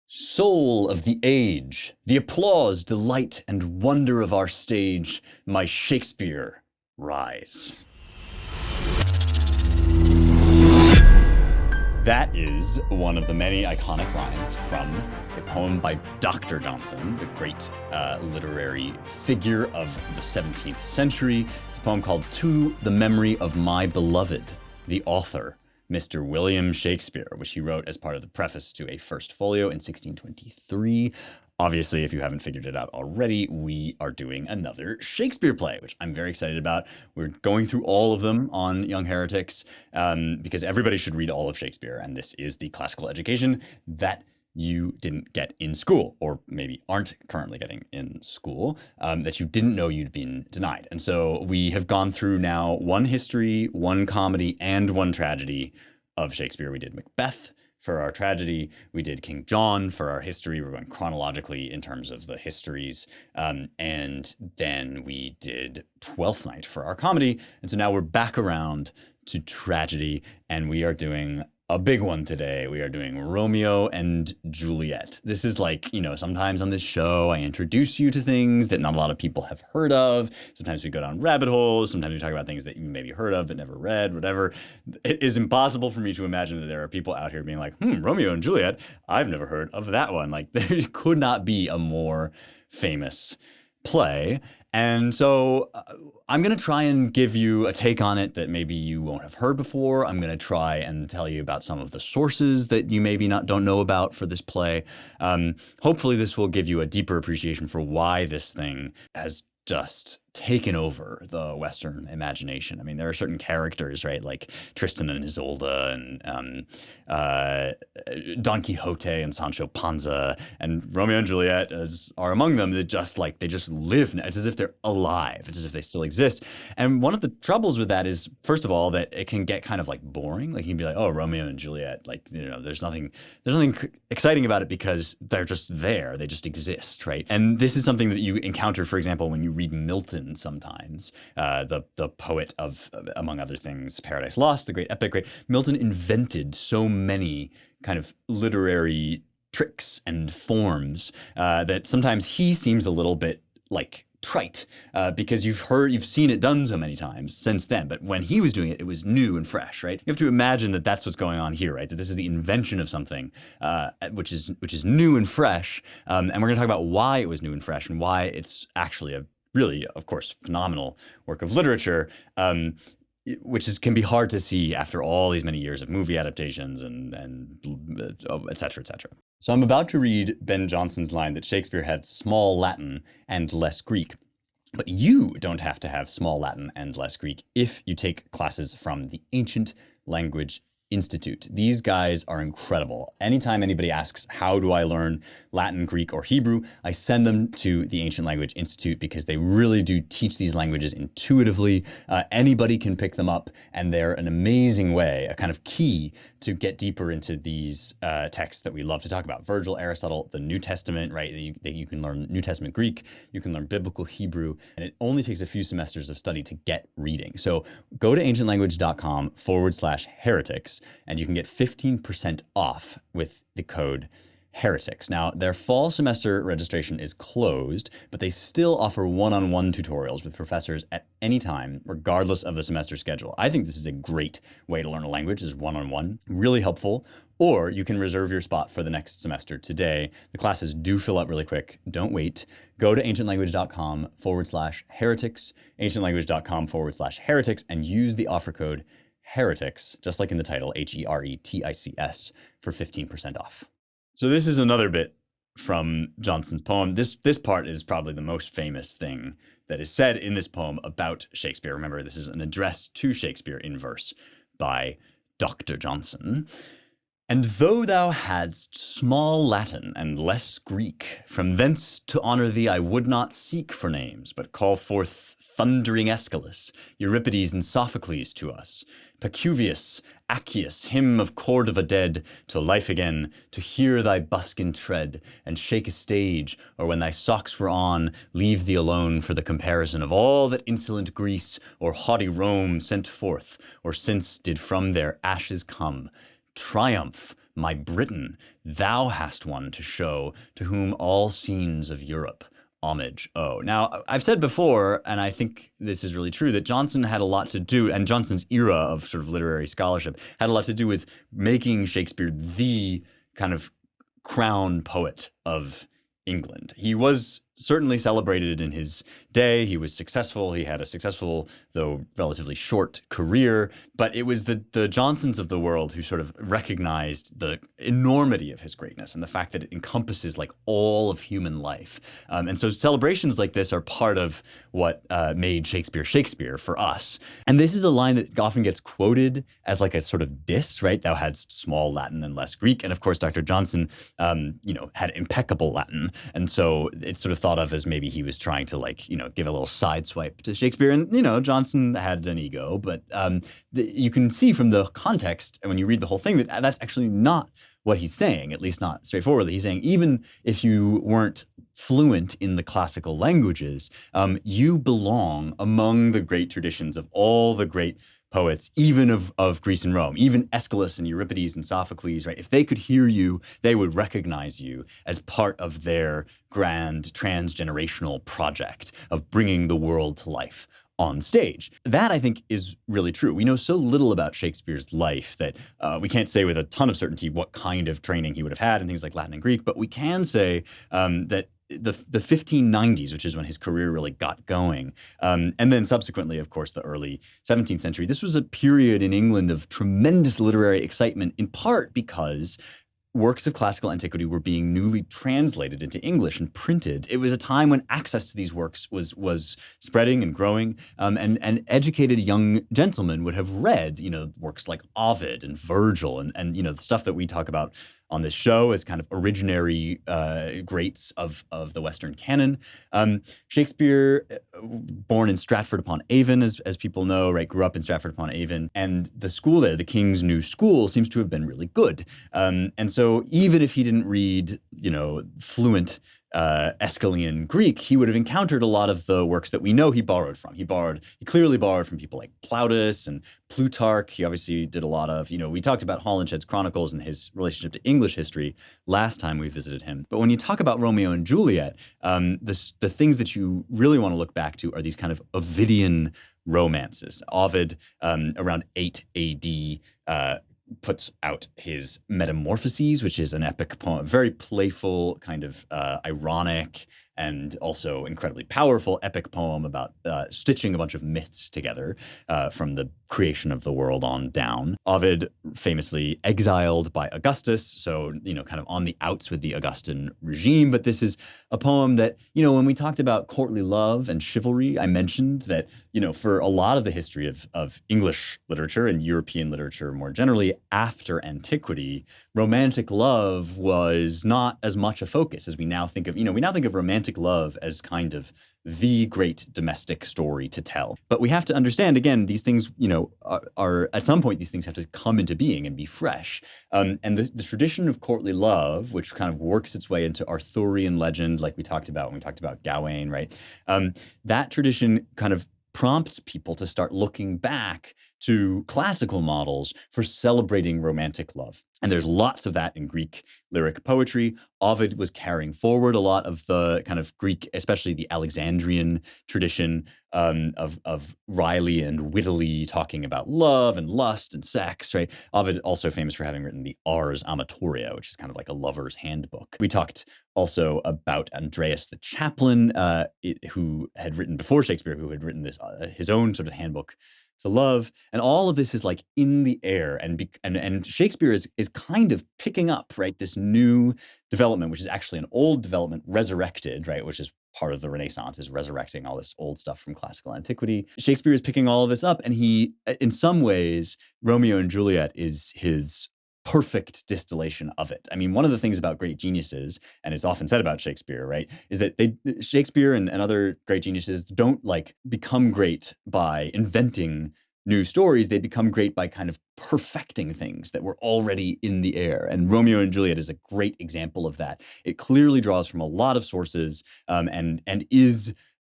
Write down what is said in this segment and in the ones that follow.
Soul of the age, the applause, delight, and wonder of our stage, my Shakespeare, rise. That is one of the many iconic lines from a poem by Dr. Johnson, the great literary figure of the 17th century. It's a poem called To the Memory of My Beloved, the author, Mr. William Shakespeare, which he wrote as part of the preface to a first folio in 1623. Obviously, if you haven't figured it out already, we are doing another Shakespeare play, which I'm very excited about. We're going through all of them on Young Heretics because everybody should read all of Shakespeare, and this is the classical education that you didn't get in school, or maybe aren't currently getting in school, that you didn't know you'd been denied. And so we have gone through now one history, one comedy, and one tragedy of Shakespeare. We did Macbeth for our tragedy. We did King John for our history. We're going chronologically in terms of the histories. And then we did Twelfth Night for our comedy. And so now we're back around to tragedy, and we are doing a big one today. We are doing Romeo and Juliet. This is like, sometimes on this show, I introduce you to things that not a lot of people have heard of. Sometimes we go down rabbit holes. Sometimes we talk about things that you maybe heard of but never read, whatever. It is impossible for me to imagine that there are people out here being like, Romeo and Juliet, I've never heard of that one. Like, there could not be a more famous play. And so I'm going to try and give you a take on it that maybe you won't have heard before. I'm going to try and tell you about some of the sources that you maybe don't know about for this play. Hopefully this will give you a deeper appreciation for why this thing has just taken over the Western imagination. I mean, there are certain characters, right, like Tristan and Isolde and Don Quixote and Sancho Panza and Romeo and Juliet are among them that they just live. It's as if they're alive. It's as if they still exist. And one of the troubles with that is, first of all, that it can get kind of like boring. Like you can be like, oh, Romeo and Juliet, there's nothing exciting about it because they're just there. They just exist, right? And this is something that you encounter, for example, when you read Milton sometimes, the poet of, among other things, Paradise Lost, the great epic, right? Milton invented so many kind of literary tricks and forms that sometimes he seems a little bit like trite because you've seen it done so many times since then. But when he was doing it, it was new and fresh, right? You have to imagine that that's what's going on here, right? That this is the invention of something which is new and fresh. And we're going to talk about why it was new and fresh and why it's actually a really, of course, phenomenal work of literature, which can be hard to see after all these many years of movie adaptations and et cetera, et cetera. So I'm about to read Ben Jonson's line that Shakespeare had small Latin and less Greek. But you don't have to have small Latin and less Greek if you take classes from the Ancient Language Institute. These guys are incredible. Anytime anybody asks, how do I learn Latin, Greek, or Hebrew, I send them to the Ancient Language Institute because they really do teach these languages intuitively. Anybody can pick them up, and they're an amazing way, a kind of key to get deeper into these texts that we love to talk about. Virgil, Aristotle, the New Testament, right? You can learn New Testament Greek, you can learn Biblical Hebrew, and it only takes a few semesters of study to get reading. So go to ancientlanguage.com/heretics, and you can get 15% off with the code Heretics. Now, their fall semester registration is closed, but they still offer one-on-one tutorials with professors at any time, regardless of the semester schedule. I think this is a great way to learn a language, is one-on-one, really helpful. Or you can reserve your spot for the next semester today. The classes do fill up really quick. Don't wait. Go to ancientlanguage.com/heretics, ancientlanguage.com/heretics, and use the offer code Heretics, just like in the title, HERETICS, for 15% off. So this is another bit from Jonson's poem. This part is probably the most famous thing that is said in this poem about Shakespeare. Remember, this is an address to Shakespeare in verse by Dr. Johnson. And though thou hadst small Latin and less Greek, from thence to honour thee I would not seek for names, but call forth thundering Aeschylus, Euripides and Sophocles to us, Pacuvius, Accius, him of Cordova dead, to life again, to hear thy buskin tread, and shake a stage, or when thy socks were on, leave thee alone for the comparison of all that insolent Greece or haughty Rome sent forth, or since did from their ashes come. Triumph my Britain, thou hast one to show, to whom all scenes of Europe homage owe. Now, I've said before, and I think this is really true, that Johnson had a lot to do, and Johnson's era of sort of literary scholarship had a lot to do with making Shakespeare the kind of crown poet of England. He was certainly celebrated in his day. He was successful. He had a successful, though relatively short, career. But it was the Johnsons of the world who sort of recognized the enormity of his greatness and the fact that it encompasses like all of human life. And so celebrations like this are part of what made Shakespeare Shakespeare for us. And this is a line that often gets quoted as like a sort of diss, right? Thou hadst small Latin and less Greek. And of course, Dr. Johnson, had impeccable Latin. And so it's sort of thought of as maybe he was trying to give a little sideswipe to Shakespeare. And, Johnson had an ego, but you can see from the context and when you read the whole thing that that's actually not what he's saying, at least not straightforwardly. He's saying even if you weren't fluent in the classical languages, you belong among the great traditions of all the great poets, even of Greece and Rome, even Aeschylus and Euripides and Sophocles, right? If they could hear you, they would recognize you as part of their grand transgenerational project of bringing the world to life on stage. That, I think, is really true. We know so little about Shakespeare's life that we can't say with a ton of certainty what kind of training he would have had in things like Latin and Greek, but we can say that the 1590s, which is when his career really got going, and then subsequently, of course, the early 17th century, this was a period in England of tremendous literary excitement, in part because works of classical antiquity were being newly translated into English and printed. It was a time when access to these works was spreading and growing, and educated young gentlemen would have read, works like Ovid and Virgil and the stuff that we talk about on this show as kind of originary greats of the Western canon. Shakespeare, born in Stratford-upon-Avon, as people know, right, grew up in Stratford-upon-Avon, and the school there, the King's New School, seems to have been really good. And so even if he didn't read, fluent Aeschylean Greek, he would have encountered a lot of the works that we know he borrowed from. He clearly borrowed from people like Plautus and Plutarch. He obviously did a lot of, we talked about Holinshed's Chronicles and his relationship to English history last time we visited him. But when you talk about Romeo and Juliet, the things that you really want to look back to are these kind of Ovidian romances. Ovid, around 8 AD, puts out his Metamorphoses, which is an epic poem, very playful, kind of ironic, and also incredibly powerful epic poem about stitching a bunch of myths together from the creation of the world on down. Ovid famously exiled by Augustus, so, kind of on the outs with the Augustan regime. But this is a poem that, when we talked about courtly love and chivalry, I mentioned that, for a lot of the history of English literature and European literature more generally, after antiquity, romantic love was not as much a focus as we now think of. We now think of romantic love as kind of the great domestic story to tell. But we have to understand, again, these things, are at some point, these things have to come into being and be fresh. And the tradition of courtly love, which kind of works its way into Arthurian legend, like we talked about when we talked about Gawain, right? That tradition kind of prompts people to start looking back to classical models for celebrating romantic love. And there's lots of that in Greek lyric poetry. Ovid was carrying forward a lot of the kind of Greek, especially the Alexandrian tradition of wryly and wittily talking about love and lust and sex, right? Ovid also famous for having written the Ars Amatoria, which is kind of like a lover's handbook. We talked also about Andreas the chaplain, who had written before Shakespeare, who had written this his own sort of handbook to love, and all of this is like in the air, and Shakespeare is kind of picking up, right, this new development, which is actually an old development resurrected, right, which is part of the Renaissance, is resurrecting all this old stuff from classical antiquity. Shakespeare is picking all of this up, and he, in some ways, Romeo and Juliet is his perfect distillation of it. I mean, one of the things about great geniuses, and it's often said about Shakespeare, right, is that Shakespeare and other great geniuses don't like become great by inventing new stories. They become great by kind of perfecting things that were already in the air. And Romeo and Juliet is a great example of that. It clearly draws from a lot of sources, and is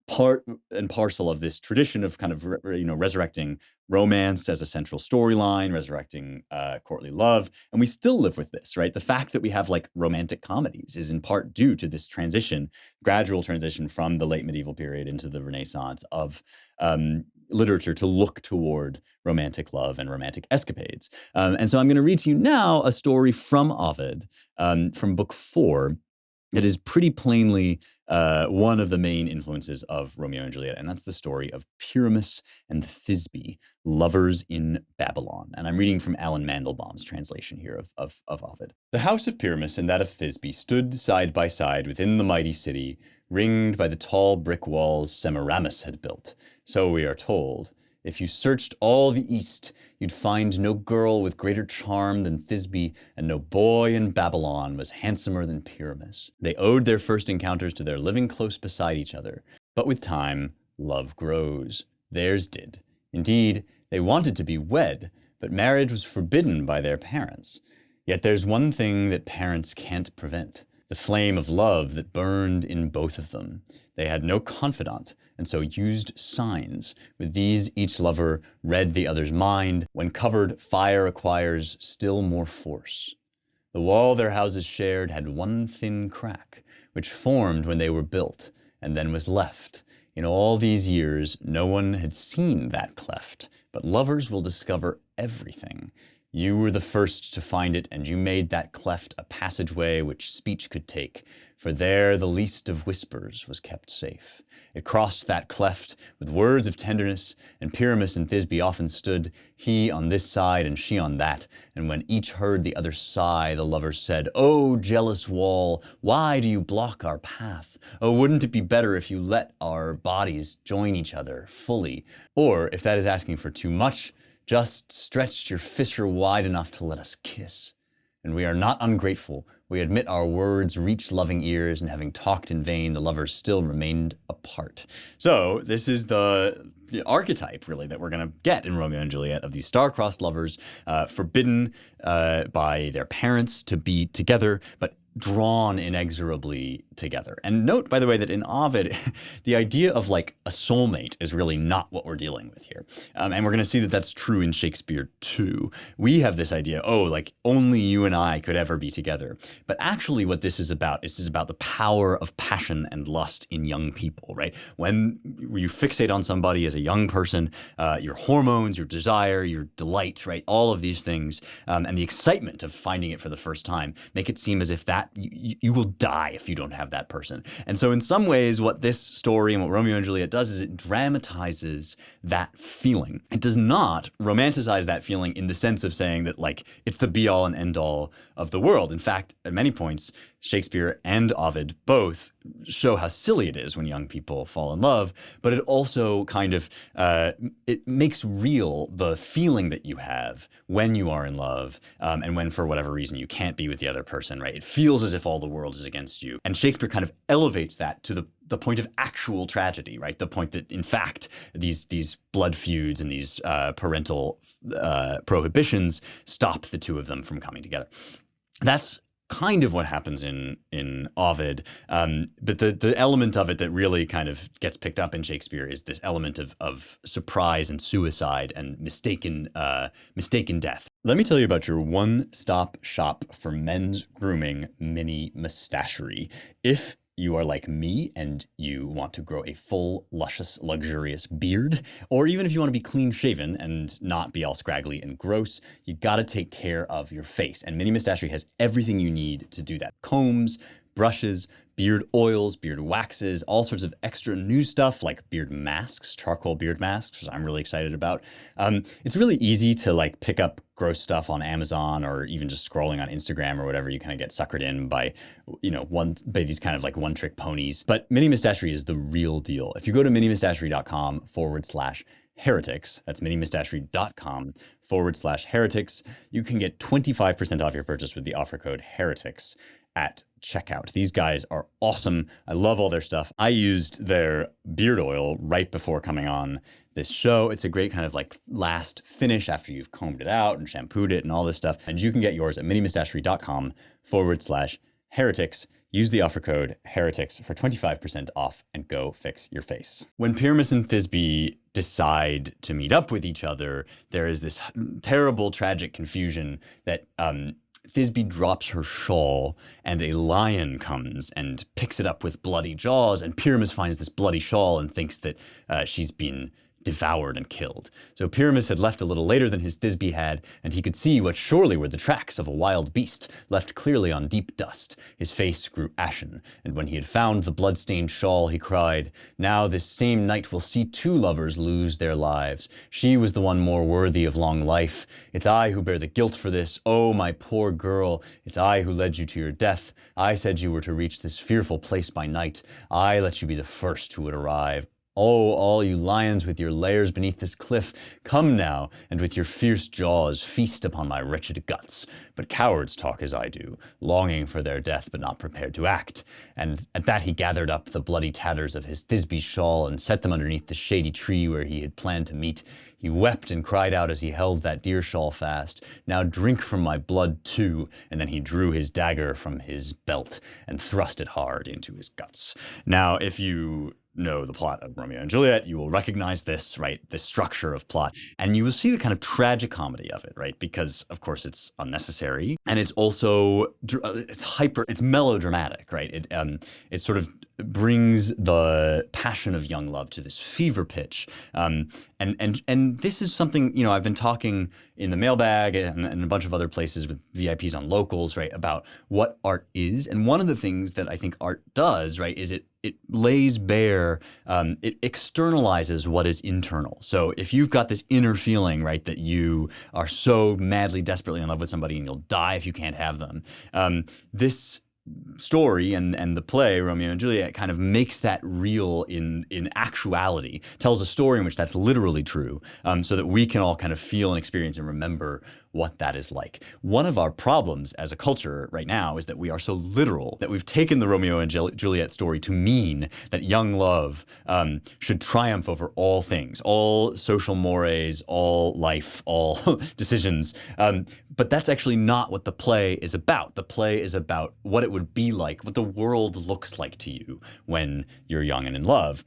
part and parcel of this tradition of kind of resurrecting romance as a central storyline, resurrecting courtly love, and we still live with this, right? The fact that we have like romantic comedies is in part due to this gradual transition from the late medieval period into the Renaissance of literature to look toward romantic love and romantic escapades. And so I'm going to read to you now a story from Ovid, from Book 4, that is pretty plainly one of the main influences of Romeo and Juliet, and that's the story of Pyramus and Thisbe, lovers in Babylon. And I'm reading from Alan Mandelbaum's translation here of Ovid. The house of Pyramus and that of Thisbe stood side by side within the mighty city, ringed by the tall brick walls Semiramis had built. So we are told. If you searched all the east, you'd find no girl with greater charm than Thisbe, and no boy in Babylon was handsomer than Pyramus. They owed their first encounters to their living close beside each other. But with time, love grows. Theirs did. Indeed, they wanted to be wed, but marriage was forbidden by their parents. Yet there's one thing that parents can't prevent. The flame of love that burned in both of them. They had no confidant, and so used signs. With these, each lover read the other's mind. When covered, fire acquires still more force. The wall their houses shared had one thin crack, which formed when they were built, and then was left. In all these years, no one had seen that cleft, but lovers will discover everything. You were the first to find it, and you made that cleft a passageway which speech could take, for there the least of whispers was kept safe. It crossed that cleft with words of tenderness, and Pyramus and Thisbe often stood, he on this side and she on that, and when each heard the other sigh, the lovers said, "Oh, jealous wall, why do you block our path? Oh, wouldn't it be better if you let our bodies join each other fully? Or, if that is asking for too much, just stretched your fissure wide enough to let us kiss. And we are not ungrateful. We admit our words reached loving ears, and having talked in vain, the lovers still remained apart." So this is the archetype, really, that we're going to get in Romeo and Juliet, of these star-crossed lovers, forbidden by their parents to be together, but drawn inexorably together. And note, by the way, that in Ovid, the idea of like a soulmate is really not what we're dealing with here. And we're going to see that that's true in Shakespeare too. We have this idea, oh, like only you and I could ever be together. But actually what this is about the power of passion and lust in young people, right? When you fixate on somebody as a young person, your hormones, your desire, your delight, right? All of these things, and the excitement of finding it for the first time, make it seem as if that you will die if you don't have that person. And so in some ways, what this story and what Romeo and Juliet does is it dramatizes that feeling. It does not romanticize that feeling in the sense of saying that like it's the be all and end all of the world. In fact, at many points, Shakespeare and Ovid both show how silly it is when young people fall in love, but it also kind of, it makes real the feeling that you have when you are in love, and when for whatever reason you can't be with the other person, right? It feels as if all the world is against you. And Shakespeare kind of elevates that to the point of actual tragedy, right? The point that, in fact, these blood feuds and these parental prohibitions stop the two of them from coming together. That's kind of what happens in Ovid, but the element of it that really kind of gets picked up in Shakespeare is this element of surprise and suicide and mistaken death. Let me tell you about your one-stop shop for men's grooming, Mini Mustachery. If you are like me and you want to grow a full, luscious, luxurious beard, or even if you want to be clean shaven and not be all scraggly and gross, you gotta take care of your face. And Mini Mustachery has everything you need to do that. Combs, brushes, beard oils, beard waxes, all sorts of extra new stuff like beard masks, charcoal beard masks, which I'm really excited about. It's really easy to like pick up gross stuff on Amazon or even just scrolling on Instagram or whatever. You kind of get suckered in by, by these kind of like one-trick ponies. But Mini Mustachery is the real deal. If you go to minimustachery.com/heretics, that's minimustachery.com/heretics, you can get 25% off your purchase with the offer code heretics at checkout. These guys are awesome. I love all their stuff. I used their beard oil right before coming on this show. It's a great kind of like last finish after you've combed it out and shampooed it and all this stuff. And you can get yours at minimustachery.com/heretics. Use the offer code HERETICS for 25% off and go fix your face. When Pyramus and Thisbe decide to meet up with each other, there is this terrible, tragic confusion that Thisbe drops her shawl and a lion comes and picks it up with bloody jaws, and Pyramus finds this bloody shawl and thinks that she's been devoured and killed. So Pyramus had left a little later than his Thisbe had, and he could see what surely were the tracks of a wild beast, left clearly on deep dust. His face grew ashen, and when he had found the blood-stained shawl, he cried, "Now this same night will see two lovers lose their lives. She was the one more worthy of long life. It's I who bear the guilt for this. Oh, my poor girl, it's I who led you to your death. I said you were to reach this fearful place by night. I let you be the first who would arrive. Oh, all you lions with your lairs beneath this cliff, come now, and with your fierce jaws feast upon my wretched guts. But cowards talk as I do, longing for their death but not prepared to act." And at that he gathered up the bloody tatters of his Thisbe's shawl and set them underneath the shady tree where he had planned to meet. He wept and cried out as he held that dear shawl fast, "Now drink from my blood too," and then he drew his dagger from his belt and thrust it hard into his guts. Now, if you know the plot of Romeo and Juliet, you will recognize this, right? This structure of plot. And you will see the kind of tragic comedy of it, right? Because, of course, it's unnecessary. And it's also, it's melodramatic, right? It sort of brings the passion of young love to this fever pitch. And this is something, you know, I've been talking in the Mailbag and a bunch of other places with VIPs on Locals, right, about what art is. And one of the things that I think art does, right, is it lays bare, it externalizes what is internal. So if you've got this inner feeling, right, that you are so madly, desperately in love with somebody and you'll die if you can't have them, this story and the play Romeo and Juliet kind of makes that real in actuality, tells a story in which that's literally true, so that we can all kind of feel and experience and remember what that is like. One of our problems as a culture right now is that we are so literal, that we've taken the Romeo and Juliet story to mean that young love should triumph over all things, all social mores, all life, all decisions. But that's actually not what the play is about. The play is about what it would be like, what the world looks like to you when you're young and in love.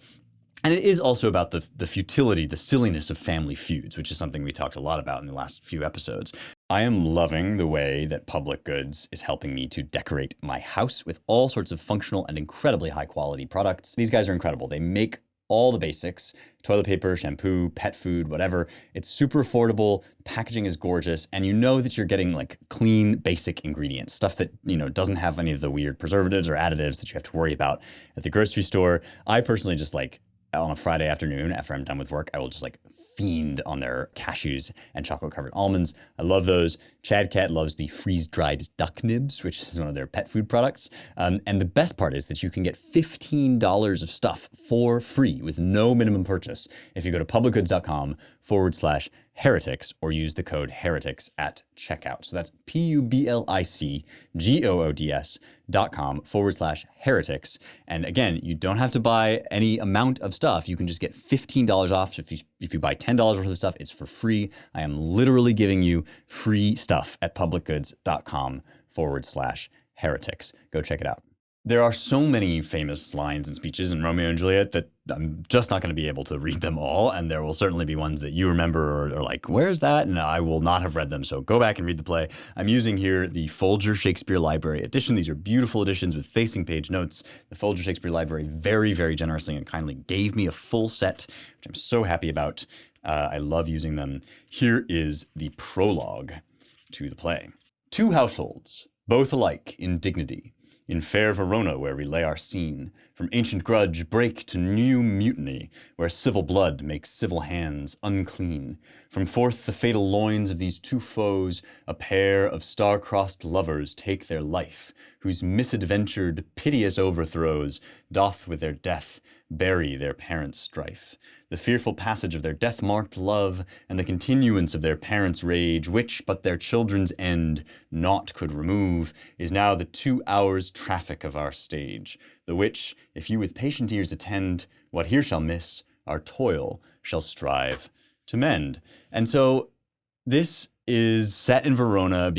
And it is also about the futility, the silliness of family feuds, which is something we talked a lot about in the last few episodes. I am loving the way that Public Goods is helping me to decorate my house with all sorts of functional and incredibly high quality products. These guys are incredible. They make all the basics: toilet paper, shampoo, pet food, whatever. It's super affordable, packaging is gorgeous, and you know that you're getting like clean, basic ingredients, stuff that, you know, doesn't have any of the weird preservatives or additives that you have to worry about at the grocery store. I personally just like, on a Friday afternoon after I'm done with work, I will just like fiend on their cashews and chocolate covered almonds. I love those. Chad Cat loves the freeze-dried duck nibs, which is one of their pet food products. And the best part is that you can get $15 of stuff for free with no minimum purchase if you go to publicgoods.com/heretics or use the code heretics at checkout. So that's publicgoods.com/heretics. And again, you don't have to buy any amount of stuff. You can just get $15 off. So if you buy $10 worth of stuff, it's for free. I am literally giving you free stuff at publicgoods.com/heretics. Go check it out. There are so many famous lines and speeches in Romeo and Juliet that I'm just not going to be able to read them all, and there will certainly be ones that you remember or like, where's that? And I will not have read them, so go back and read the play. I'm using here the Folger Shakespeare Library edition. These are beautiful editions with facing page notes. The Folger Shakespeare Library very, very generously and kindly gave me a full set, which I'm so happy about. I love using them. Here is the prologue to the play. Two households, both alike in dignity, in fair Verona where we lay our scene, from ancient grudge break to new mutiny, where civil blood makes civil hands unclean. From forth the fatal loins of these two foes, a pair of star-crossed lovers take their life, whose misadventured, piteous overthrows doth with their death bury their parents' strife. The fearful passage of their death-marked love, and the continuance of their parents' rage, which but their children's end naught could remove, is now the 2 hours' traffic of our stage, the which, if you with patient ears attend, what here shall miss, our toil shall strive to mend. And so this is set in Verona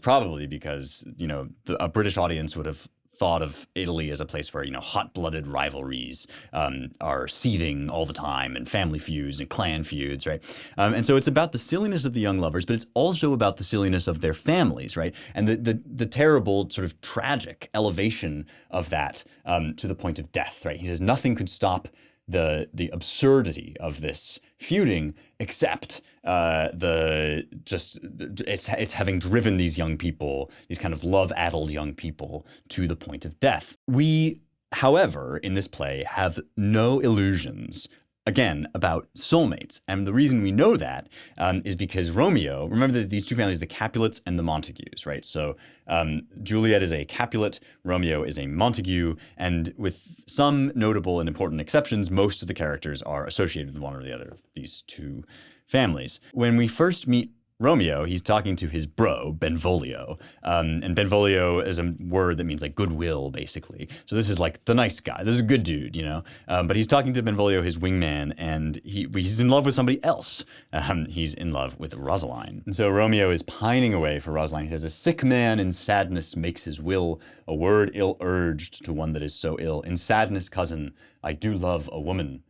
probably because, you know, a British audience would have thought of Italy as a place where, hot-blooded rivalries are seething all the time, and family feuds and clan feuds, right? And so it's about the silliness of the young lovers, but it's also about the silliness of their families, right? And the terrible sort of tragic elevation of that to the point of death, right? He says nothing could stop the absurdity of this feuding, except it's having driven these young people, these kind of love-addled young people, to the point of death. We, however, in this play have no illusions, again, about soulmates. And the reason we know that is because Romeo, remember that these two families, the Capulets and the Montagues, right? So Juliet is a Capulet, Romeo is a Montague, and with some notable and important exceptions, most of the characters are associated with one or the other of these two families. When we first meet Romeo, he's talking to his bro, Benvolio. And Benvolio is a word that means like goodwill, basically. So this is like the nice guy. This is a good dude, But he's talking to Benvolio, his wingman, and he's in love with somebody else. He's in love with Rosaline. And so Romeo is pining away for Rosaline. He says, a sick man in sadness makes his will, a word ill-urged to one that is so ill. In sadness, cousin, I do love a woman.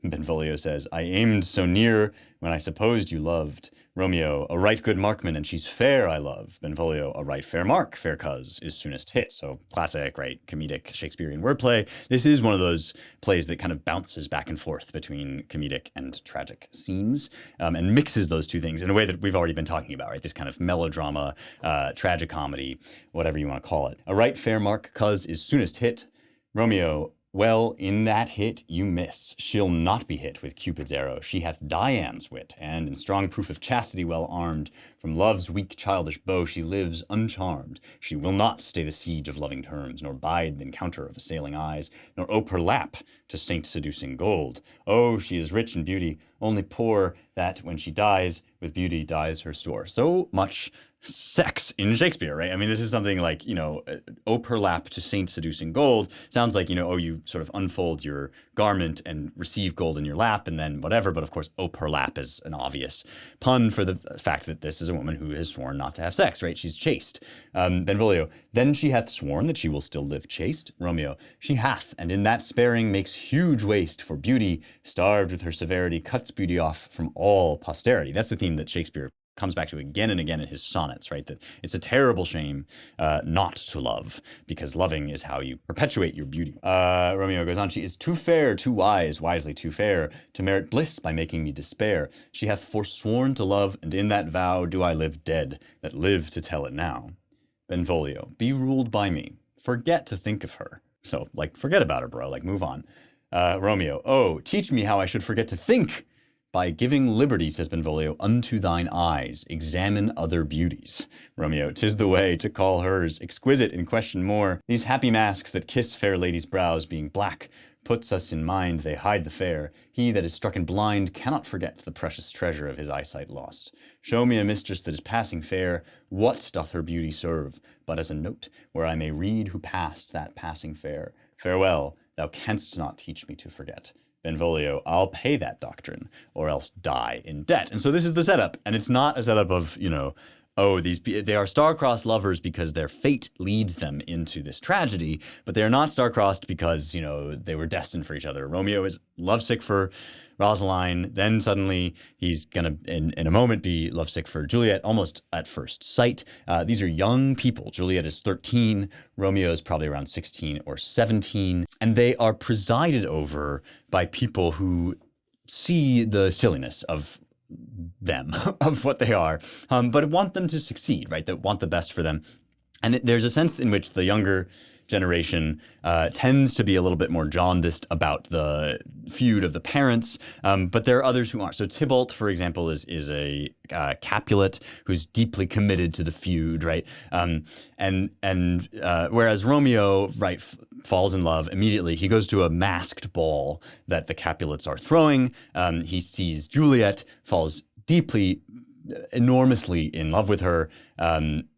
Benvolio says, I aimed so near when I supposed you loved. Romeo, a right good markman, and she's fair I love. Benvolio, a right fair mark, fair cuz is soonest hit. So classic, right, comedic Shakespearean wordplay. This is one of those plays that kind of bounces back and forth between comedic and tragic scenes, and mixes those two things in a way that we've already been talking about, right? This kind of melodrama, tragicomedy, whatever you want to call it. A right fair mark, cuz is soonest hit. Romeo, well, in that hit you miss. She'll not be hit with Cupid's arrow. She hath Dian's wit, and in strong proof of chastity well armed, from love's weak childish bow she lives uncharmed. She will not stay the siege of loving terms, nor bide the encounter of assailing eyes, nor ope her lap to saint-seducing gold. Oh, she is rich in beauty, only poor that when she dies, with beauty dies her store. So much sex in Shakespeare, right? I mean, this is something like, ope her lap to saint-seducing gold. Sounds like, you sort of unfold your garment and receive gold in your lap and then whatever. But of course, ope her lap is an obvious pun for the fact that this is a woman who has sworn not to have sex, right? She's chaste. Benvolio, then she hath sworn that she will still live chaste. Romeo, she hath, and in that sparing makes huge waste for beauty, starved with her severity, cuts beauty off from all posterity. That's the theme that Shakespeare comes back to again and again in his sonnets, right? That it's a terrible shame not to love, because loving is how you perpetuate your beauty. Romeo goes on, she is too fair, too wise, wisely too fair, to merit bliss by making me despair. She hath forsworn to love, and in that vow do I live dead, that live to tell it now. Benvolio, be ruled by me. Forget to think of her. So, forget about her, bro. Move on. Romeo, oh, teach me how I should forget to think. By giving liberty, says Benvolio, unto thine eyes, examine other beauties. Romeo, 'tis the way to call hers exquisite in question more. These happy masks that kiss fair ladies' brows, being black, puts us in mind they hide the fair. He that is strucken blind cannot forget the precious treasure of his eyesight lost. Show me a mistress that is passing fair. What doth her beauty serve, but as a note, where I may read who passed that passing fair? Farewell, thou canst not teach me to forget. Benvolio, I'll pay that doctrine, or else die in debt. And so this is the setup, and it's not a setup of, they are star-crossed lovers because their fate leads them into this tragedy, but they're not star-crossed because, they were destined for each other. Romeo is lovesick for Rosaline, then suddenly he's gonna, in a moment, be lovesick for Juliet, almost at first sight. These are young people. Juliet is 13, Romeo is probably around 16 or 17, and they are presided over by people who see the silliness of them, of what they are, but want them to succeed, right? That want the best for them. And there's a sense in which the younger generation tends to be a little bit more jaundiced about the feud of the parents, but there are others who aren't. So Tybalt, for example, is a Capulet who's deeply committed to the feud, right? Whereas Romeo, right, falls in love immediately. He goes to a masked ball that the Capulets are throwing. He sees Juliet, falls deeply, enormously in love with her,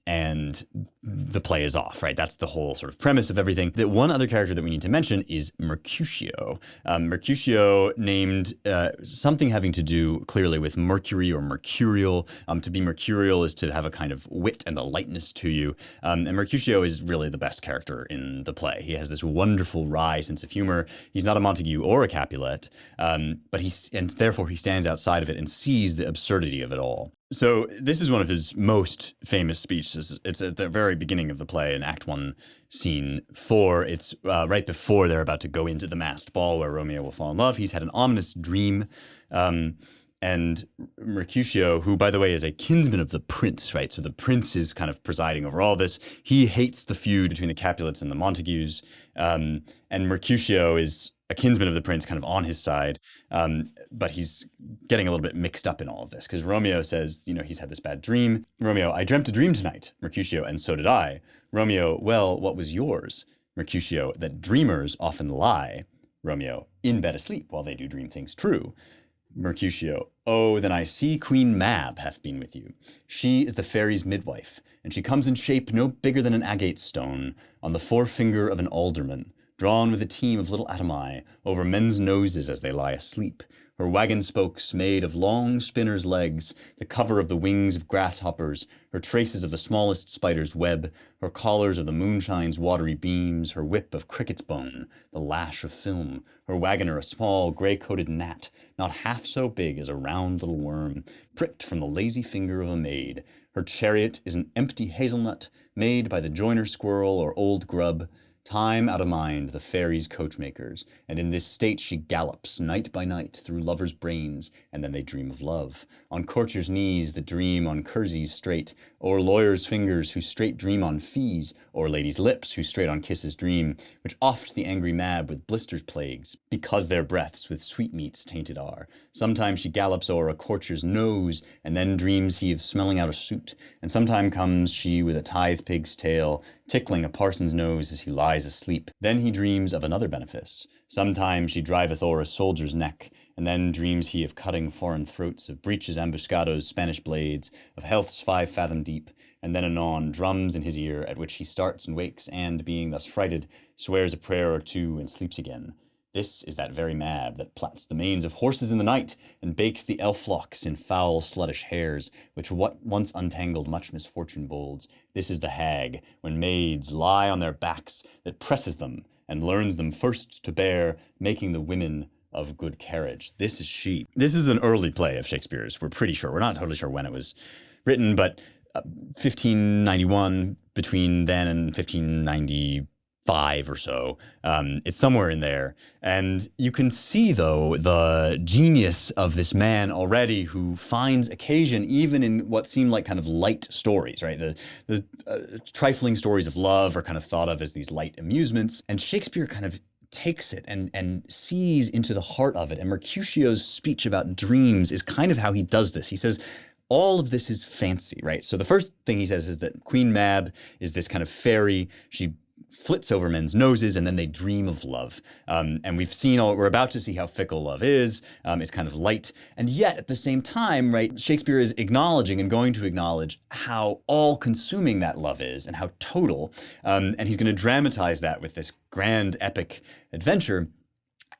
and the play is off, right? That's the whole sort of premise of everything. The one other character that we need to mention is Mercutio. Mercutio, named something having to do clearly with Mercury or mercurial. To be mercurial is to have a kind of wit and a lightness to you. And Mercutio is really the best character in the play. He has this wonderful wry sense of humor. He's not a Montague or a Capulet, but and therefore he stands outside of it and sees the absurdity of it all. So this is one of his most famous speeches. It's at the very beginning of the play in Act 1, Scene 4. It's right before they're about to go into the masked ball where Romeo will fall in love. He's had an ominous dream. And Mercutio, who, by the way, is a kinsman of the prince, right? So the prince is kind of presiding over all this. He hates the feud between the Capulets and the Montagues. And Mercutio is a kinsman of the prince, kind of on his side, but he's getting a little bit mixed up in all of this because Romeo says, he's had this bad dream. Romeo, I dreamt a dream tonight. Mercutio, and so did I. Romeo, well, what was yours? Mercutio, that dreamers often lie. Romeo, in bed asleep while they do dream things true. Mercutio, oh, then I see Queen Mab hath been with you. She is the fairy's midwife, and she comes in shape no bigger than an agate stone, on the forefinger of an alderman, drawn with a team of little atomi over men's noses as they lie asleep. Her wagon spokes made of long spinner's legs, the cover of the wings of grasshoppers, her traces of the smallest spider's web, her collars of the moonshine's watery beams, her whip of cricket's bone, the lash of film, her wagoner a small gray-coated gnat, not half so big as a round little worm, pricked from the lazy finger of a maid. Her chariot is an empty hazelnut, made by the joiner squirrel or old grub, time out of mind, the fairies' coachmakers, and in this state she gallops night by night through lovers' brains, and then they dream of love. On courtiers' knees that dream on kerseys straight, or lawyers' fingers who straight dream on fees, or ladies' lips who straight on kisses dream, which oft the angry Mab with blisters plagues, because their breaths with sweetmeats tainted are. Sometimes she gallops o'er a courtier's nose, and then dreams he of smelling out a suit, and sometime comes she with a tithe pig's tail, tickling a parson's nose as he lies asleep. Then he dreams of another benefice. Sometime she driveth o'er a soldier's neck, and then dreams he of cutting foreign throats, of breaches, ambuscados, Spanish blades, of healths 5 fathom deep, and then anon drums in his ear, at which he starts and wakes, and, being thus frighted, swears a prayer or two, and sleeps again. This is that very Mab that plats the manes of horses in the night, and bakes the elf locks in foul sluttish hairs, which what once untangled much misfortune bolds. This is the hag, when maids lie on their backs, that presses them, and learns them first to bear, making the women of good carriage. This is she. This is an early play of Shakespeare's, we're pretty sure. We're not totally sure when it was written, but 1591, between then and 1595 or so. It's somewhere in there. And you can see, though, the genius of this man already, who finds occasion even in what seem like kind of light stories, right? The trifling stories of love are kind of thought of as these light amusements. And Shakespeare kind of takes it and sees into the heart of it. And Mercutio's speech about dreams is kind of how he does this. He says, all of this is fancy, right? So the first thing he says is that Queen Mab is this kind of fairy. She flits over men's noses, and then they dream of love. And we're about to see how fickle love is. It's kind of light. And yet, at the same time, right, Shakespeare is acknowledging and going to acknowledge how all-consuming that love is and how total. And he's going to dramatize that with this grand epic adventure.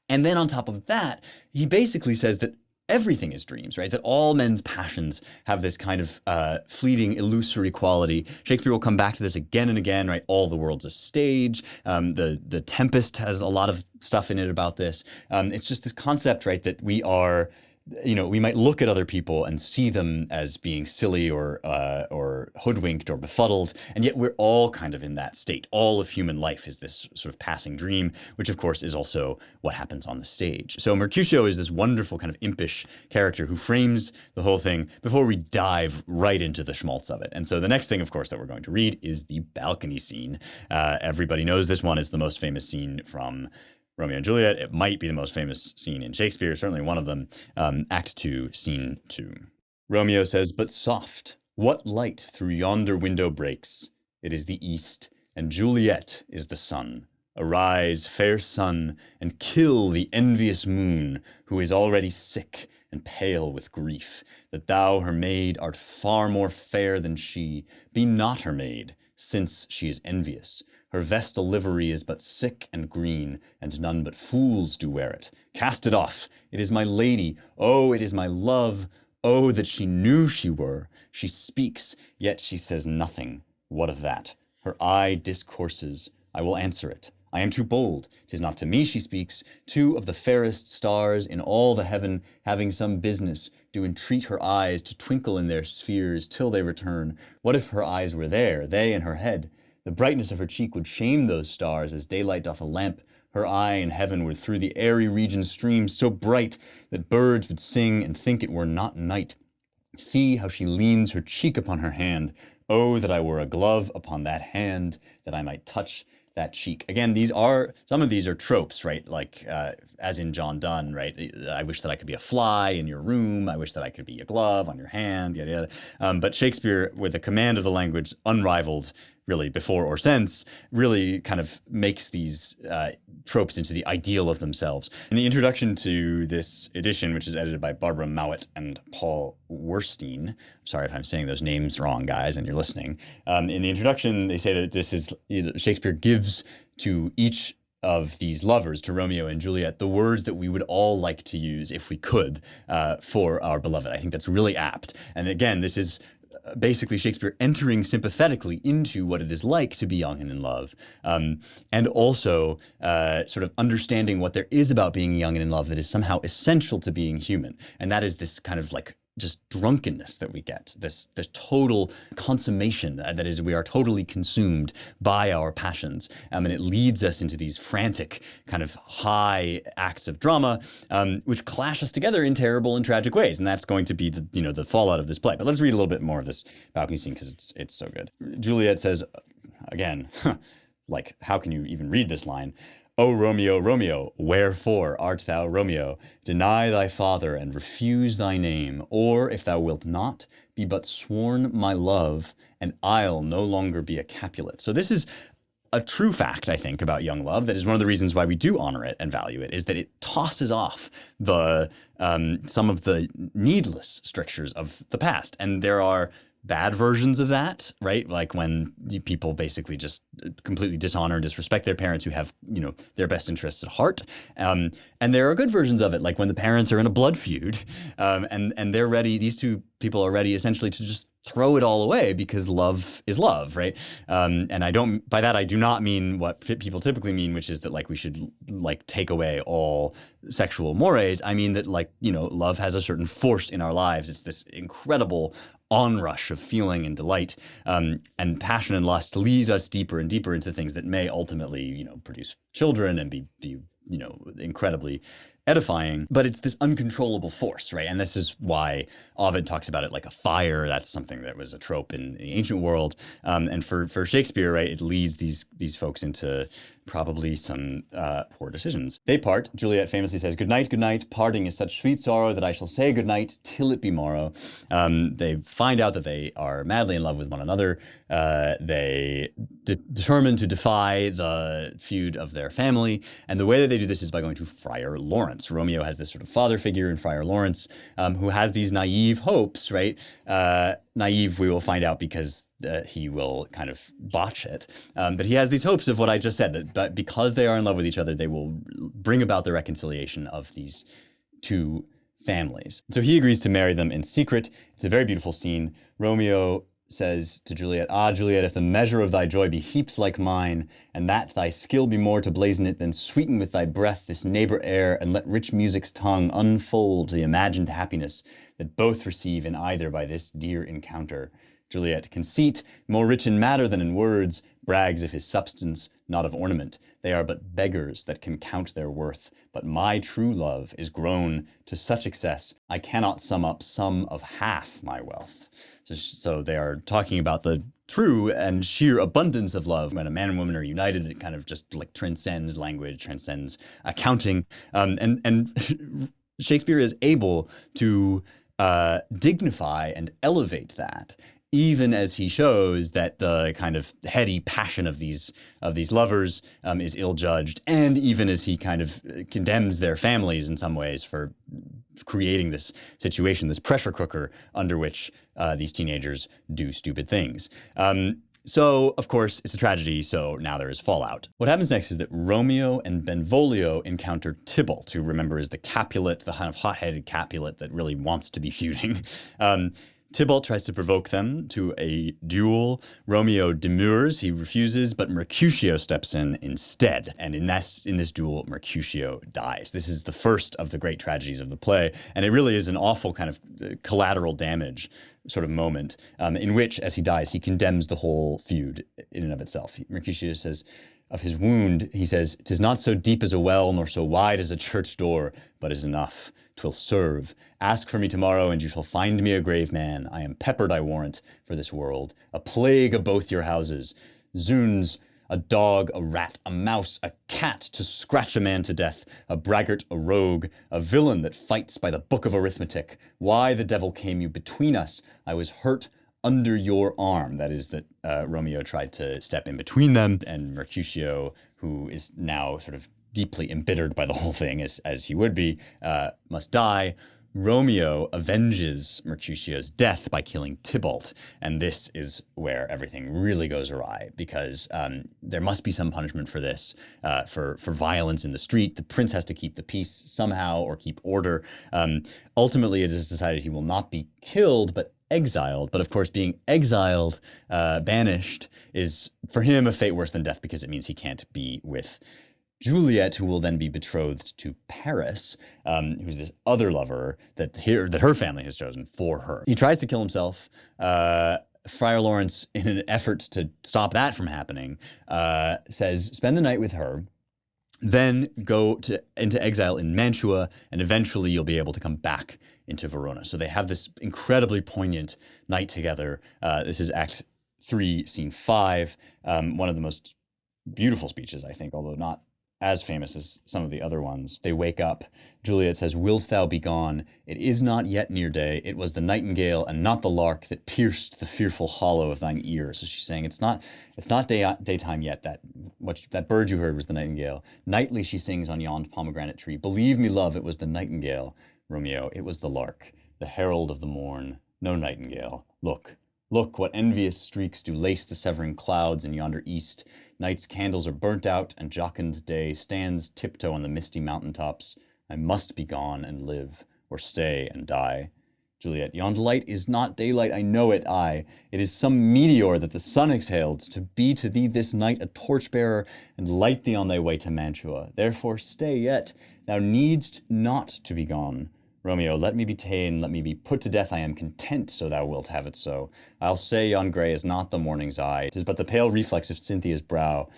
And then on top of that, he basically says that everything is dreams, right? That all men's passions have this kind of fleeting, illusory quality. Shakespeare will come back to this again and again, right? All the world's a stage. The Tempest has a lot of stuff in it about this. It's just this concept, right, that we are, we might look at other people and see them as being silly or hoodwinked or befuddled, and yet we're all kind of in that state. All of human life is this sort of passing dream, which of course is also what happens on the stage. So Mercutio is this wonderful kind of impish character who frames the whole thing before we dive right into the schmaltz of it. And so the next thing, of course, that we're going to read is the balcony scene. Everybody knows this one is the most famous scene from Romeo and Juliet. It might be the most famous scene in Shakespeare, certainly one of them. Act 2, Scene 2. Romeo says, "But soft, what light through yonder window breaks? It is the east, and Juliet is the sun. Arise, fair sun, and kill the envious moon, who is already sick, and pale with grief, that thou, her maid, art far more fair than she. Be not her maid, since she is envious. Her vestal livery is but sick and green, and none but fools do wear it. Cast it off. It is my lady. Oh, it is my love. Oh, that she knew she were. She speaks, yet she says nothing. What of that? Her eye discourses. I will answer it. I am too bold. 'Tis not to me she speaks. Two of the fairest stars in all the heaven, having some business, do entreat her eyes to twinkle in their spheres till they return. What if her eyes were there, they and her head? The brightness of her cheek would shame those stars as daylight doth a lamp. Her eye in heaven would through the airy region stream so bright that birds would sing and think it were not night. See how she leans her cheek upon her hand. Oh, that I were a glove upon that hand, that I might touch that cheek. Again, some of these are tropes, right? Like, as in John Donne, right? I wish that I could be a fly in your room. I wish that I could be a glove on your hand, yada, yada. But Shakespeare, with a command of the language unrivaled, really before or since, really kind of makes these tropes into the ideal of themselves. In the introduction to this edition, which is edited by Barbara Mowat and Paul Werstein, sorry if I'm saying those names wrong, guys, and you're listening. In the introduction, they say that this is, Shakespeare gives to each of these lovers, to Romeo and Juliet, the words that we would all like to use if we could for our beloved. I think that's really apt. And again, this is basically Shakespeare entering sympathetically into what it is like to be young and in love, and also sort of understanding what there is about being young and in love that is somehow essential to being human. And that is this kind of like just drunkenness that we get, this total consummation, that is, we are totally consumed by our passions, and it leads us into these frantic kind of high acts of drama, which clash us together in terrible and tragic ways, and that's going to be the fallout of this play. But let's read a little bit more of this balcony scene because it's so good. Juliet says, again, like, how can you even read this line? O Romeo, Romeo, wherefore art thou Romeo? Deny thy father and refuse thy name, or if thou wilt not, be but sworn my love, and I'll no longer be a Capulet. So this is a true fact, I think, about young love. That is one of the reasons why we do honor it and value it, is that it tosses off some of the needless strictures of the past. And there are bad versions of that, right? Like when people basically just completely dishonor and disrespect their parents who have, their best interests at heart. And there are good versions of it, like when the parents are in a blood feud, and they're ready, these two people are ready essentially to just throw it all away because love is love, right? And by that I do not mean what people typically mean, which is that like we should like take away all sexual mores. I mean that love has a certain force in our lives. It's this incredible onrush of feeling and delight, and passion and lust lead us deeper and deeper into things that may ultimately, produce children and be incredibly edifying, but it's this uncontrollable force, right? And this is why Ovid talks about it like a fire. That's something that was a trope in the ancient world. And for Shakespeare, right, it leads these folks into probably some poor decisions. They part. Juliet famously says, good night, parting is such sweet sorrow that I shall say good night till it be morrow. They find out that they are madly in love with one another. They determine to defy the feud of their family. And the way that they do this is by going to Friar Lawrence. Romeo has this sort of father figure in Friar Lawrence, who has these naive hopes, right? Naive, we will find out, because he will kind of botch it. But he has these hopes of what I just said, that because they are in love with each other, they will bring about the reconciliation of these two families. So he agrees to marry them in secret. It's a very beautiful scene. Romeo says to Juliet, ah, Juliet, if the measure of thy joy be heaped like mine, and that thy skill be more to blazon it, then sweeten with thy breath this neighbor air, and let rich music's tongue unfold the imagined happiness that both receive in either by this dear encounter. Juliet, conceit, more rich in matter than in words, brags of his substance, not of ornament. They are but beggars that can count their worth. But my true love is grown to such excess, I cannot sum up sum of half my wealth. So they are talking about the true and sheer abundance of love. When a man and woman are united, it kind of just like transcends language, transcends accounting. And Shakespeare is able to dignify and elevate that even as he shows that the kind of heady passion of these lovers is ill-judged, and even as he kind of condemns their families in some ways for creating this situation, this pressure cooker under which these teenagers do stupid things. So, of course, it's a tragedy, so now there is fallout. What happens next is that Romeo and Benvolio encounter Tybalt, who, remember, is the Capulet, the kind of hot-headed Capulet that really wants to be feuding. Tybalt tries to provoke them to a duel. Romeo demurs, he refuses, but Mercutio steps in instead. And in this duel, Mercutio dies. This is the first of the great tragedies of the play, and it really is an awful kind of collateral damage sort of moment in which, as he dies, he condemns the whole feud in and of itself. Mercutio says of his wound, he says, "'Tis not so deep as a well, nor so wide as a church door, but is enough. 'Twill serve. Ask for me tomorrow, and you shall find me a grave man. I am peppered, I warrant, for this world. A plague of both your houses. Zoons, a dog, a rat, a mouse, a cat to scratch a man to death, a braggart, a rogue, a villain that fights by the book of arithmetic. Why the devil came you between us? I was hurt under your arm." That is that Romeo tried to step in between them, and Mercutio, who is now sort of deeply embittered by the whole thing, as he would be, must die. Romeo avenges Mercutio's death by killing Tybalt, and this is where everything really goes awry, because there must be some punishment for this, for violence in the street. The prince has to keep the peace somehow, or keep order. Ultimately, it is decided he will not be killed, but exiled. But of course, being exiled, banished, is for him a fate worse than death, because it means he can't be with Juliet, who will then be betrothed to Paris, who's this other lover that her family has chosen for her. He tries to kill himself. Friar Lawrence, in an effort to stop that from happening, says, spend the night with her, then go into exile in Mantua, and eventually you'll be able to come back into Verona. So they have this incredibly poignant night together. This is Act 3, Scene 5, one of the most beautiful speeches, I think, although not as famous as some of the other ones. They wake up. Juliet says, "Wilt thou be gone? It is not yet near day. It was the nightingale and not the lark that pierced the fearful hollow of thine ear." So she's saying it's not daytime yet. That bird you heard was the nightingale. Nightly she sings on yond pomegranate tree. Believe me, love, it was the nightingale. Romeo, it was the lark, the herald of the morn. No nightingale. Look, look, what envious streaks do lace the severing clouds in yonder east. Night's candles are burnt out, and jocund day stands tiptoe on the misty mountaintops. I must be gone and live, or stay and die. Juliet, yond light is not daylight, I know it, I. It is some meteor that the sun exhaled, to be to thee this night a torchbearer, and light thee on thy way to Mantua. Therefore stay yet, thou needst not to be gone. Romeo, let me be ta'en, let me be put to death, I am content, so thou wilt have it so. I'll say yon grey is not the morning's eye, 'tis but the pale reflex of Cynthia's brow,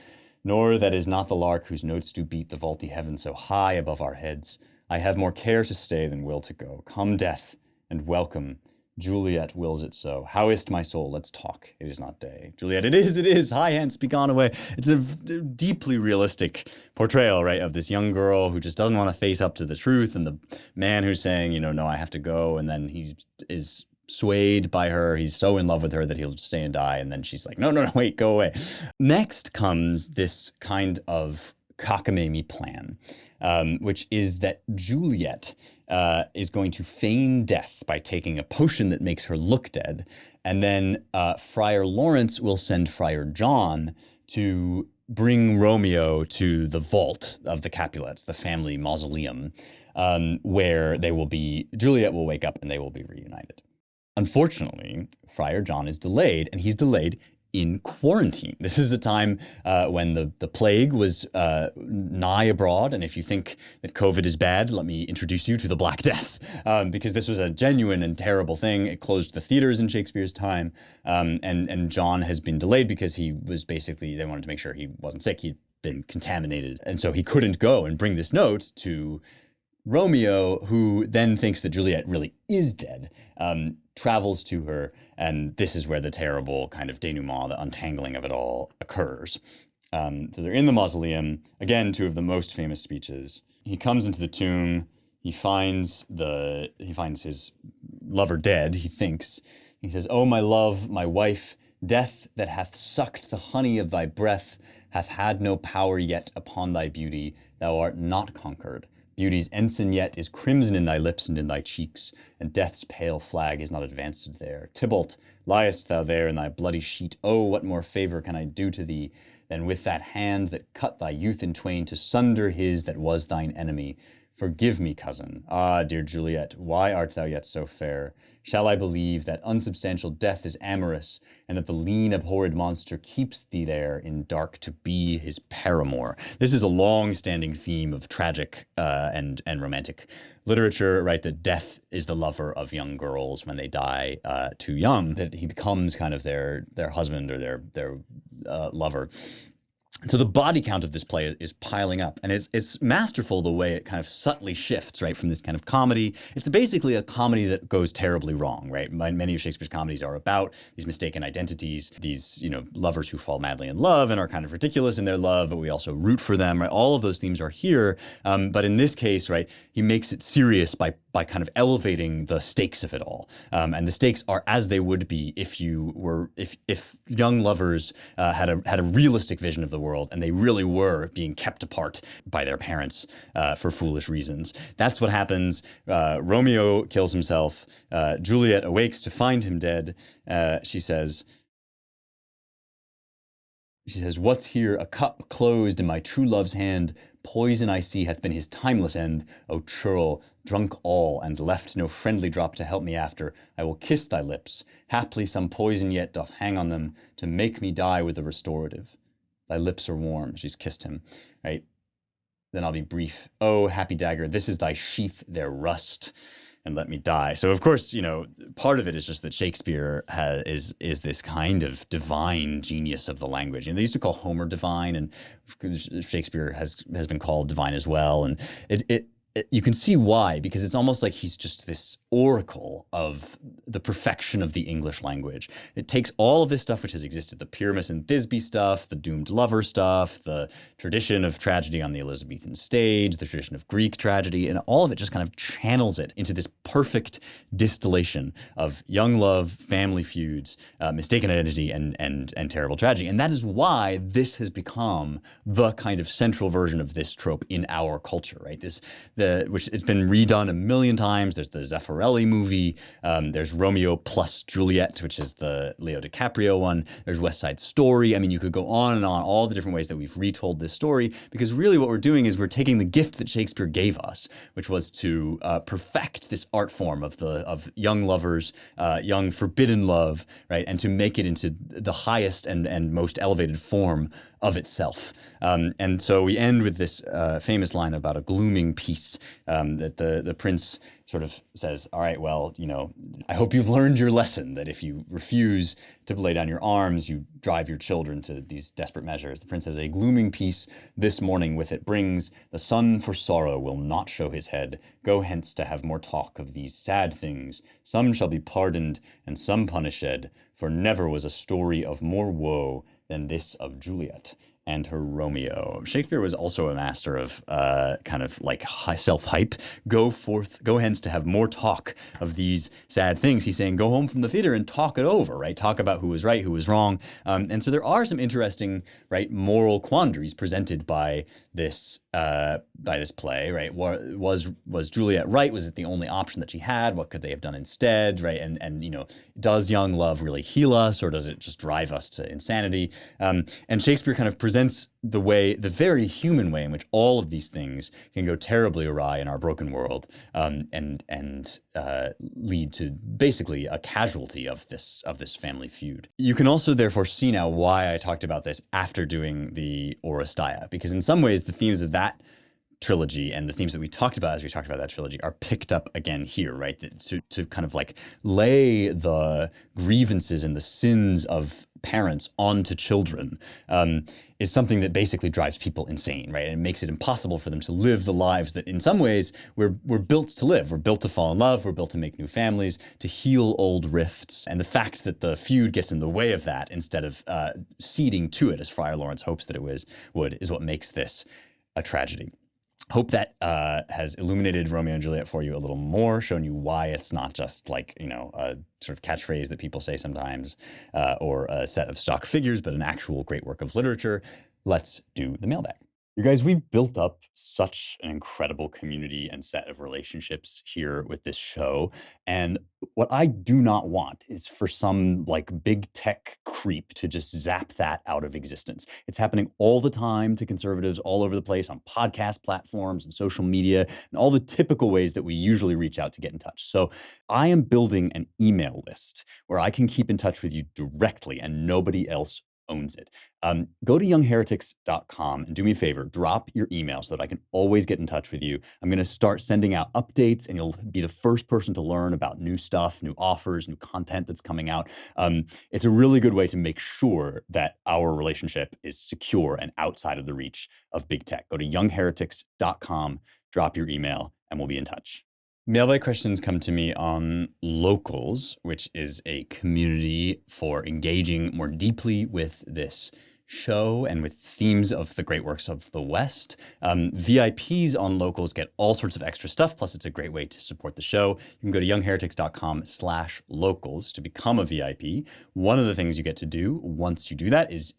nor that is not the lark whose notes do beat the vaulty heaven so high above our heads. I have more care to stay than will to go. Come, death, and welcome. Juliet wills it so. How is't, my soul? Let's talk. It is not day. Juliet, it is. Hie hence, be gone away. It's a deeply realistic portrayal, right, of this young girl who just doesn't want to face up to the truth, and the man who's saying, no, I have to go, and then he is swayed by her. He's so in love with her that he'll stay and die, and then she's like, no, wait, go away. Next comes this kind of cockamamie plan, which is that Juliet is going to feign death by taking a potion that makes her look dead, and then Friar Lawrence will send Friar John to bring Romeo to the vault of the Capulets, the family mausoleum, where Juliet will wake up and they will be reunited. Unfortunately, Friar John is delayed, and he's delayed in quarantine. This is a time when the plague was nigh abroad, and if you think that COVID is bad, let me introduce you to the Black Death, because this was a genuine and terrible thing. It closed the theaters in Shakespeare's time, and John has been delayed because he was they wanted to make sure he wasn't sick. He'd been contaminated, and so he couldn't go and bring this note to Romeo, who then thinks that Juliet really is dead, travels to her, and this is where the terrible kind of denouement, the untangling of it all, occurs. So they're in the mausoleum. Again, two of the most famous speeches. He comes into the tomb. He finds his lover dead, he thinks. He says, "O my love, my wife, death that hath sucked the honey of thy breath hath had no power yet upon thy beauty. Thou art not conquered. Beauty's ensign yet is crimson in thy lips and in thy cheeks, and death's pale flag is not advanced there. Tybalt, liest thou there in thy bloody sheet? Oh, what more favour can I do to thee than with that hand that cut thy youth in twain to sunder his that was thine enemy? Forgive me, cousin. Ah, dear Juliet, why art thou yet so fair? Shall I believe that unsubstantial death is amorous, and that the lean, abhorred monster keeps thee there in dark to be his paramour?" This is a long-standing theme of tragic and romantic literature, right? That death is the lover of young girls when they die too young. That he becomes kind of their husband or their lover. So the body count of this play is piling up, and it's masterful the way it kind of subtly shifts, right, from this kind of comedy. It's basically a comedy that goes terribly wrong, right? Many of Shakespeare's comedies are about these mistaken identities, these, lovers who fall madly in love and are kind of ridiculous in their love, but we also root for them, right? All of those themes are here, but in this case, right, he makes it serious by kind of elevating the stakes of it all, and the stakes are as they would be if young lovers had a realistic vision of the world, and they really were being kept apart by their parents for foolish reasons. That's what happens. Romeo kills himself. Juliet awakes to find him dead. She says, "What's here? A cup closed in my true love's hand. Poison I see hath been his timeless end. O churl, drunk all, and left no friendly drop to help me after. I will kiss thy lips. Haply some poison yet doth hang on them, to make me die with the restorative. Thy lips are warm." She's kissed him, right? "Then I'll be brief. Oh, happy dagger, this is thy sheath, their rust, and let me die." So of course, part of it is just that Shakespeare is this kind of divine genius of the language. And they used to call Homer divine, and Shakespeare has been called divine as well. And you can see why, because it's almost like he's just this oracle of the perfection of the English language. It takes all of this stuff which has existed, the Pyramus and Thisbe stuff, the doomed lover stuff, the tradition of tragedy on the Elizabethan stage, the tradition of Greek tragedy, and all of it just kind of channels it into this perfect distillation of young love, family feuds, mistaken identity, and terrible tragedy. And that is why this has become the kind of central version of this trope in our culture, right? Which it's been redone a million times. There's the Zeffirelli movie. There's Romeo plus Juliet, which is the Leo DiCaprio one. There's West Side Story. I mean, you could go on and on, all the different ways that we've retold this story, because really what we're doing is we're taking the gift that Shakespeare gave us, which was to perfect this art form of young lovers, young forbidden love, right? And to make it into the highest and most elevated form of itself. And so we end with this famous line about a glooming peace, that the prince sort of says, "All right, well, I hope you've learned your lesson, that if you refuse to lay down your arms, you drive your children to these desperate measures." The prince says, "A glooming peace this morning with it brings. The sun for sorrow will not show his head. Go hence to have more talk of these sad things. Some shall be pardoned and some punished, for never was a story of more woe than this of Juliet and her Romeo." Shakespeare was also a master of kind of like self-hype. Go hence to have more talk of these sad things. He's saying, go home from the theater and talk it over, right? Talk about who was right, who was wrong. And so there are some interesting, right, moral quandaries presented by this play, right? Was Juliet right? Was it the only option that she had? What could they have done instead, right? And does young love really heal us, or does it just drive us to insanity? And Shakespeare kind of presents the very human way in which all of these things can go terribly awry in our broken world, and lead to basically a casualty of this family feud. You can also therefore see now why I talked about this after doing the Oresteia, because in some ways the themes of that trilogy and the themes that we talked about as we talked about that trilogy are picked up again here, right? To kind of like lay the grievances and the sins of parents onto children is something that basically drives people insane, right? And it makes it impossible for them to live the lives that in some ways we're built to live. We're built to fall in love. We're built to make new families, to heal old rifts. And the fact that the feud gets in the way of that instead of ceding to it, as Friar Lawrence hopes that it would, is what makes this a tragedy. Hope that has illuminated Romeo and Juliet for you a little more, shown you why it's not just like, a sort of catchphrase that people say sometimes or a set of stock figures, but an actual great work of literature. Let's do the mailbag. You guys, we've built up such an incredible community and set of relationships here with this show. And what I do not want is for some like big tech creep to just zap that out of existence. It's happening all the time to conservatives all over the place on podcast platforms and social media and all the typical ways that we usually reach out to get in touch. So I am building an email list where I can keep in touch with you directly and nobody else owns it. Go to youngheretics.com and do me a favor, drop your email so that I can always get in touch with you. I'm going to start sending out updates and you'll be the first person to learn about new stuff, new offers, new content that's coming out. It's a really good way to make sure that our relationship is secure and outside of the reach of big tech. Go to youngheretics.com, drop your email, and we'll be in touch. Mailbag questions come to me on Locals, which is a community for engaging more deeply with this show and with themes of the great works of the West. VIPs on Locals get all sorts of extra stuff, plus it's a great way to support the show. You can go to youngheretics.com/locals to become a VIP. One of the things you get to do once you do that is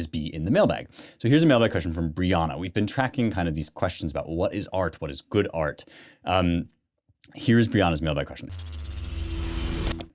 be in the mailbag. So here's a mailbag question from Brianna. We've been tracking kind of these questions about what is art, what is good art. Here's Brianna's mailbag question.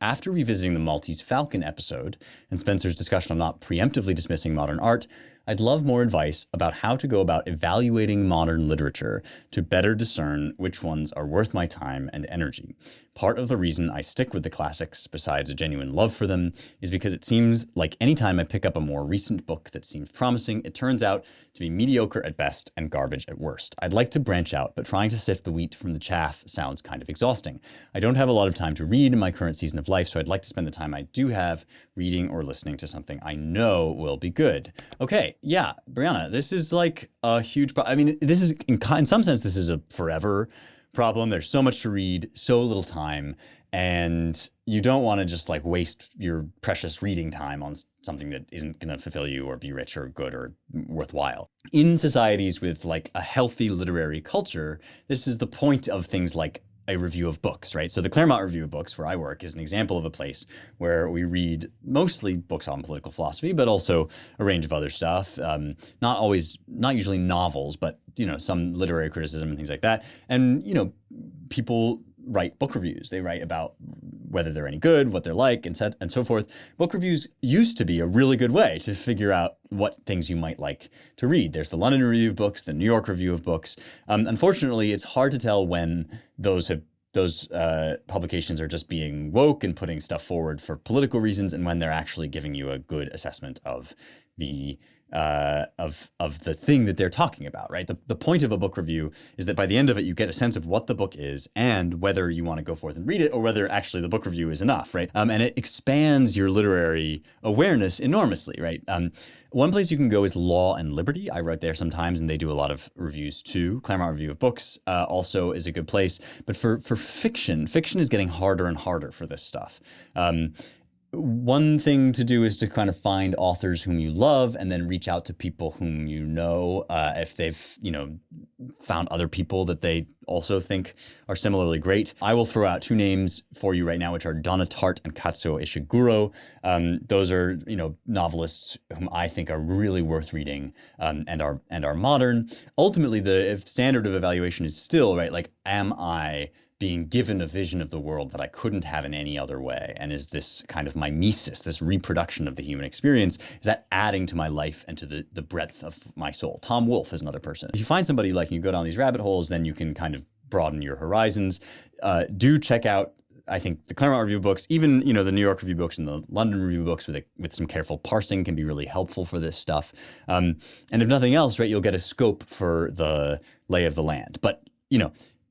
After revisiting the Maltese Falcon episode and Spencer's discussion on not preemptively dismissing modern art, I'd love more advice about how to go about evaluating modern literature to better discern which ones are worth my time and energy. Part of the reason I stick with the classics, besides a genuine love for them, is because it seems like anytime I pick up a more recent book that seems promising, it turns out to be mediocre at best and garbage at worst. I'd like to branch out, but trying to sift the wheat from the chaff sounds kind of exhausting. I don't have a lot of time to read in my current season of life, so I'd like to spend the time I do have reading or listening to something I know will be good. Okay, yeah, Brianna, this is like a huge problem. I mean, this is, in some sense, this is a forever problem. There's so much to read, so little time, and you don't want to just like waste your precious reading time on something that isn't going to fulfill you or be rich or good or worthwhile. In societies with like a healthy literary culture, this is the point of things like a review of books, right? So the Claremont Review of Books, where I work, is an example of a place where we read mostly books on political philosophy, but also a range of other stuff. Not usually novels, but some literary criticism and things like that. And people write book reviews. They write about whether they're any good, what they're like, and so forth. Book reviews used to be a really good way to figure out what things you might like to read. There's the London Review of Books, the New York Review of Books. Unfortunately, it's hard to tell when those publications are just being woke and putting stuff forward for political reasons, and when they're actually giving you a good assessment of the thing that they're talking about, right? The point of a book review is that by the end of it, you get a sense of what the book is and whether you want to go forth and read it or whether actually the book review is enough, right? And it expands your literary awareness enormously, right? One place you can go is Law and Liberty. I write there sometimes, and they do a lot of reviews too. Claremont Review of Books also is a good place. But for fiction is getting harder and harder for this stuff. One thing to do is to kind of find authors whom you love and then reach out to people whom you know, if they've, found other people that they also think are similarly great. I will throw out two names for you right now, which are Donna Tartt and Katsuo Ishiguro. Those are, novelists whom I think are really worth reading and are modern. Ultimately, the standard of evaluation is still, right, like, am I being given a vision of the world that I couldn't have in any other way? And is this kind of mimesis, this reproduction of the human experience, is that adding to my life and to the breadth of my soul? Tom Wolfe is another person. If you find somebody like you go down these rabbit holes, then you can kind of broaden your horizons. Do check out, I think, the Claremont Review books, even, the New York Review books and the London Review books with some careful parsing can be really helpful for this stuff. And if nothing else, right, you'll get a scope for the lay of the land. But,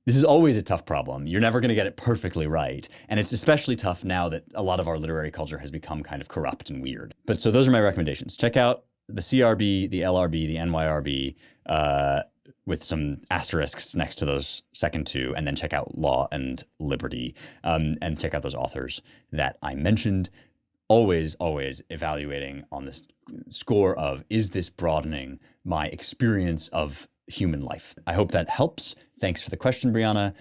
this is always a tough problem. You're never going to get it perfectly right. And it's especially tough now that a lot of our literary culture has become kind of corrupt and weird. But so those are my recommendations. Check out the CRB, the LRB, the NYRB, with some asterisks next to those second two, and then check out Law and Liberty, and check out those authors that I mentioned. Always evaluating on this score of, is this broadening my experience of human life. I hope that helps. Thanks for the question, Brianna.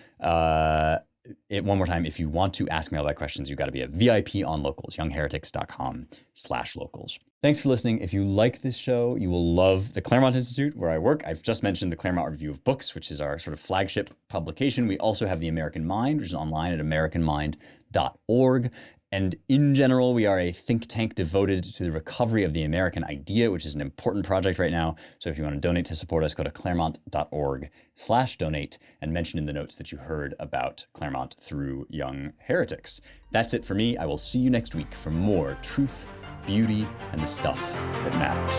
One more time, if you want to ask Mailbag questions, you've got to be a VIP on Locals, youngheretics.com/locals. Thanks for listening. If you like this show, you will love the Claremont Institute, where I work. I've just mentioned the Claremont Review of Books, which is our sort of flagship publication. We also have The American Mind, which is online at americanmind.org. And in general, we are a think tank devoted to the recovery of the American idea, which is an important project right now. So if you want to donate to support us, go to claremont.org/donate and mention in the notes that you heard about Claremont through Young Heretics. That's it for me. I will see you next week for more truth, beauty, and the stuff that matters.